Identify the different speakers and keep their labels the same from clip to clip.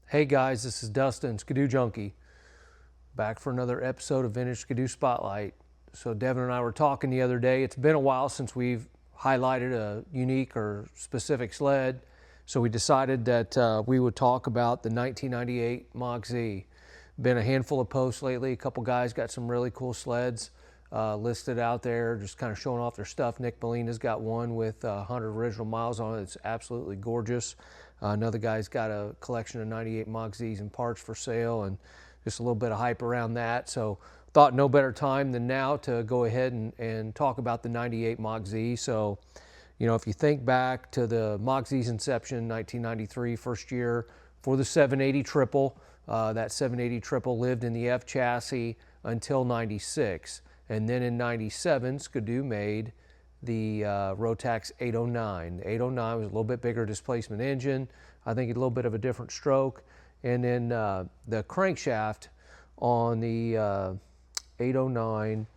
Speaker 1: Hey guys, this is Dustin, Skidoojunky, back for another episode of Vintage Skidoo Spotlight. So Devin and I were talking the other day. It's been a while since we've highlighted a unique or specific sled, so we decided that we would talk about the 1998 Mach Z. Been a handful of posts lately. A couple guys got some really cool sleds listed out there, just kind of showing off their stuff. Nick Molina's got one with 100 original miles on it. It's absolutely gorgeous. Another guy's got a collection of 98 Mach Zs and parts for sale, and just a little bit of hype around that. So thought no better time than now to go ahead and talk about the 98 Mach Z. So, you know, if you think back to the Mach Z's inception, 1993, first year for the 780 triple, that 780 triple lived in the F chassis until 96. And then in 97, Skidoo made the Rotax 809. The 809 was a little bit bigger displacement engine. I think a little bit of a different stroke. And then the crankshaft on the 809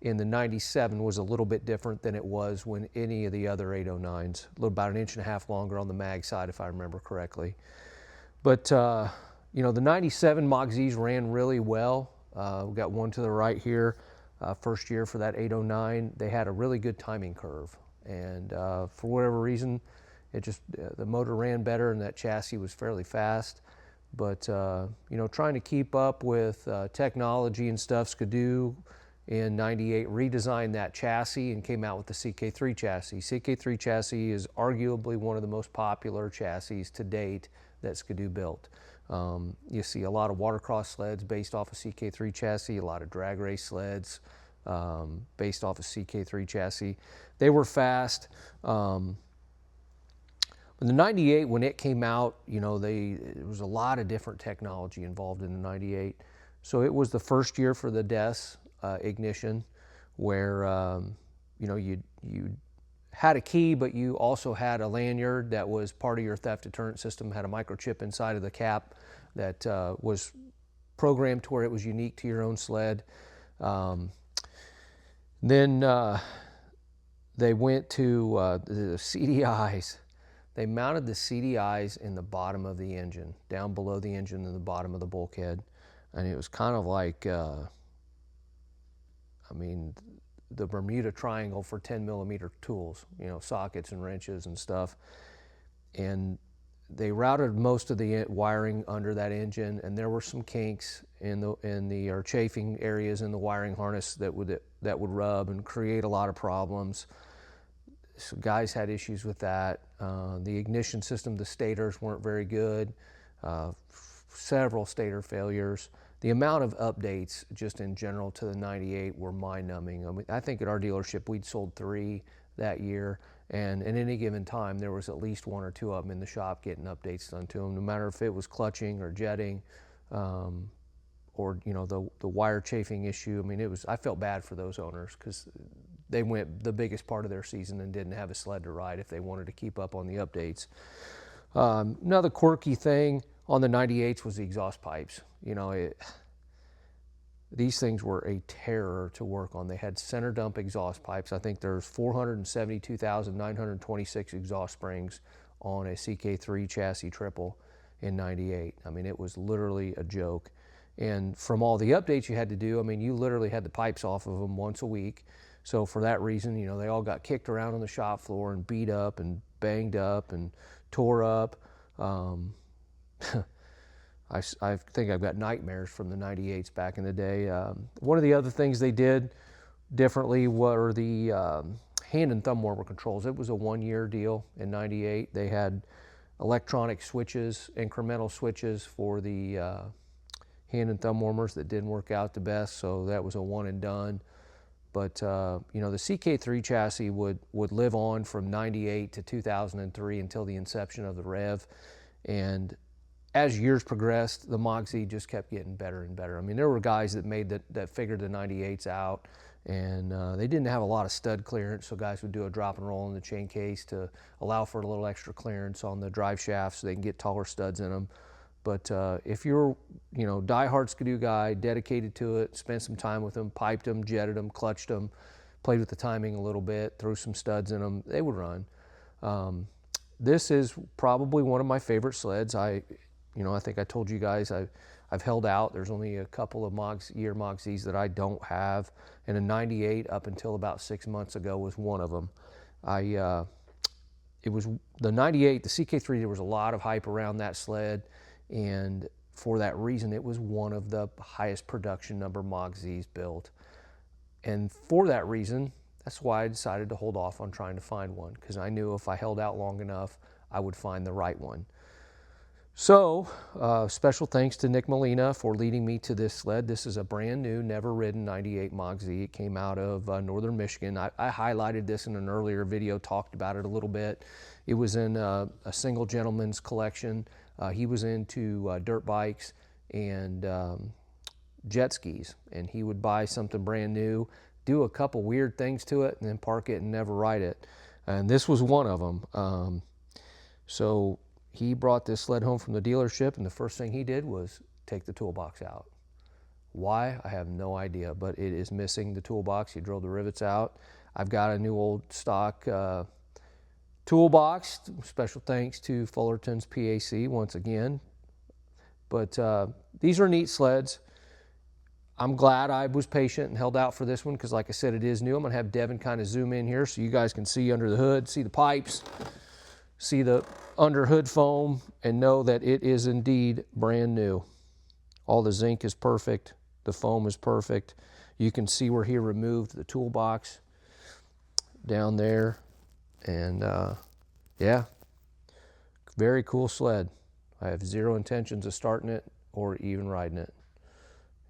Speaker 1: in the 97 was a little bit different than it was when any of the other 809s. About an inch and a half longer on the mag side, if I remember correctly. But you know, the 97 Mach Zs ran really well. We've got one to the right here. First year for that 809, they had a really good timing curve, and for whatever reason, it just the motor ran better and that chassis was fairly fast. But you know, trying to keep up with technology and stuff, Skidoo in 98 redesigned that chassis and came out with the CK3 chassis. CK3 chassis is arguably one of the most popular chassis to date that Skidoo built. You see a lot of watercross sleds based off of CK3 chassis, a lot of drag race sleds based off of CK3 chassis. They were fast. But the 98, when it came out, you know, there was a lot of different technology involved in the 98. So it was the first year for the DES ignition, where you know, you had a key, but you also had a lanyard that was part of your theft deterrent system, had a microchip inside of the cap that was programmed to where it was unique to your own sled. Then they went to the CDIs. They mounted the CDIs in the bottom of the engine, down below the engine in the bottom of the bulkhead. And it was kind of like, I mean, the Bermuda Triangle for 10 millimeter tools, you know, sockets and wrenches and stuff. And they routed most of the wiring under that engine, and there were some kinks in the or chafing areas in the wiring harness that would rub and create a lot of problems. So guys had issues with that. The ignition system, the stators weren't very good. Several stator failures. The amount of updates just in general to the 98 were mind-numbing. I mean, I think at our dealership we'd sold 3 that year, and at any given time there was at least 1 or 2 of them in the shop getting updates done to them, no matter if it was clutching or jetting, or you know, the wire chafing issue. I mean, I felt bad for those owners because they went the biggest part of their season and didn't have a sled to ride if they wanted to keep up on the updates. Another quirky thing on the 98s was the exhaust pipes. You know, these things were a terror to work on. They had center dump exhaust pipes. I think there's 472,926 exhaust springs on a CK3 chassis triple in 98. I mean, it was literally a joke. And from all the updates you had to do, I mean, you literally had the pipes off of them once a week. So for that reason, you know, they all got kicked around on the shop floor and beat up and banged up and tore up. I think I've got nightmares from the 98s back in the day. One of the other things they did differently were the hand and thumb warmer controls. It was a 1-year deal in 98. They had electronic switches, incremental switches for the hand and thumb warmers that didn't work out the best, so that was a one and done. But you know, the CK3 chassis would live on from 98 to 2003 until the inception of the Rev. And as years progressed, the Mach Z just kept getting better and better. I mean, there were guys that figured the 98s out, and they didn't have a lot of stud clearance, so guys would do a drop and roll in the chain case to allow for a little extra clearance on the drive shaft so they can get taller studs in them. But if you're, you know, diehard Skidoo guy, dedicated to it, spent some time with them, piped them, jetted them, clutched them, played with the timing a little bit, threw some studs in them, they would run. This is probably one of my favorite sleds. You know, I think I told you guys I've held out. There's only a couple of Mach Zs that I don't have, and a 98 up until about 6 months ago was one of them. It was the 98, the CK3. There was a lot of hype around that sled, and for that reason, it was one of the highest production number Mach Zs built. And for that reason, that's why I decided to hold off on trying to find one, because I knew if I held out long enough, I would find the right one. So, special thanks to Nick Molina for leading me to this sled. This is a brand new, never ridden 98 Mach Z. It came out of northern Michigan. I highlighted this in an earlier video, talked about it a little bit. It was in a single gentleman's collection. He was into dirt bikes and jet skis, and he would buy something brand new, do a couple weird things to it, and then park it and never ride it. And this was one of them. So he brought this sled home from the dealership, and the first thing he did was take the toolbox out. Why? I have no idea, but it is missing the toolbox. He drilled the rivets out. I've got a new old stock toolbox. Special thanks to Fullerton's PAC once again. But these are neat sleds. I'm glad I was patient and held out for this one because, like I said, it is new. I'm going to have Devin kind of zoom in here so you guys can see under the hood, see the pipes, see the under hood foam, and know that it is indeed brand new. All the zinc is perfect. The foam is perfect. You can see where he removed the toolbox down there. And yeah, very cool sled. I have zero intentions of starting it or even riding it.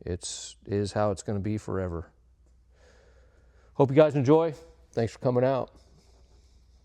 Speaker 1: It is how it's going to be forever. Hope you guys enjoy. Thanks for coming out.